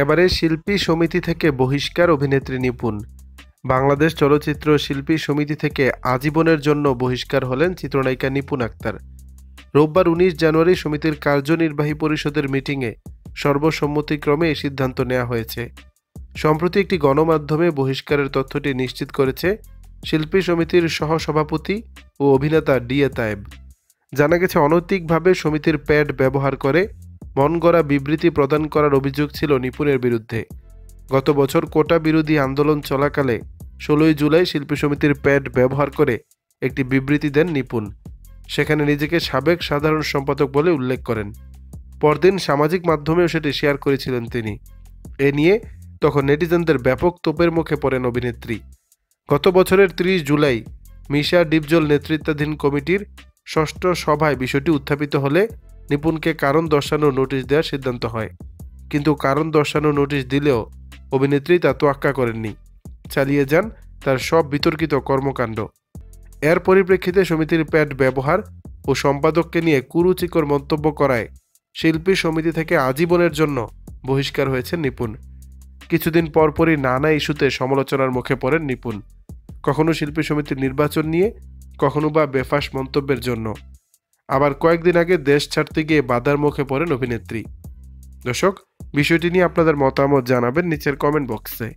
এবারে শিল্পী সমিতি থেকে বহিষ্কার অভিনেত্রী নিপুণ। বাংলাদেশ চলচ্চিত্র শিল্পী সমিতি থেকে আজীবনের জন্য বহিষ্কার হলেন চিত্রনায়িকা নিপুণ আক্তার। রোববার ১৯ জানুয়ারি সমিতির কার্যনির্বাহী পরিষদের মিটিংয়ে সর্বসম্মতিক্রমে এই সিদ্ধান্ত নেওয়া হয়েছে। সম্প্রতি একটি গণমাধ্যমে বহিষ্কারের তথ্যটি নিশ্চিত করেছে শিল্পী সমিতির সহসভাপতি ও অভিনেতা ডি.এ. তায়েব। জানা গেছে, অনৈতিকভাবে সমিতির প্যাড ব্যবহার করে মনগড়া বিবৃতি প্রদান করার অভিযোগ ছিল নিপুণের বিরুদ্ধে। গত বছর কোটা বিরোধী আন্দোলন চলাকালে ১৬ই জুলাই শিল্পী সমিতির প্যাড ব্যবহার করে একটি বিবৃতি দেন নিপুণ। সেখানে নিজেকে সাবেক সাধারণ সম্পাদক বলে উল্লেখ করেন। পরদিন সামাজিক মাধ্যমেও সেটি শেয়ার করেছিলেন তিনি। এ নিয়ে তখন নেটিজেনদের ব্যাপক তোপের মুখে পড়েন অভিনেত্রী। গত বছরের ৩০ জুলাই মিশা ডিপজল নেতৃত্বাধীন কমিটির ষষ্ঠ সভায় বিষয়টি উত্থাপিত হলে নিপুণকে কারণ দর্শানোর নোটিশ দেওয়ার সিদ্ধান্ত হয়। কিন্তু কারণ দর্শানোর নোটিশ দিলেও অভিনেত্রী তা তোয়াক্কা করেননি, চালিয়ে যান তার সব বিতর্কিত কর্মকাণ্ড। এর পরিপ্রেক্ষিতে সমিতির প্যাড ব্যবহার ও সম্পাদককে নিয়ে কুরুচিকর মন্তব্য করায় শিল্পী সমিতি থেকে আজীবনের জন্য বহিষ্কার হয়েছেন নিপুণ। কিছুদিন পরপরই নানা ইস্যুতে সমালোচনার মুখে পড়েন নিপুণ, কখনো শিল্পী সমিতির নির্বাচন নিয়ে, কখনো বা বেফাঁস মন্তব্যের জন্য। আবার কয়েকদিন আগে দেশ ছাড়তে গিয়ে বাধার মুখে পড়েন অভিনেত্রী। দর্শক, বিষয়টি নিয়ে আপনাদের মতামত জানাবেন নিচের কমেন্ট বক্সে।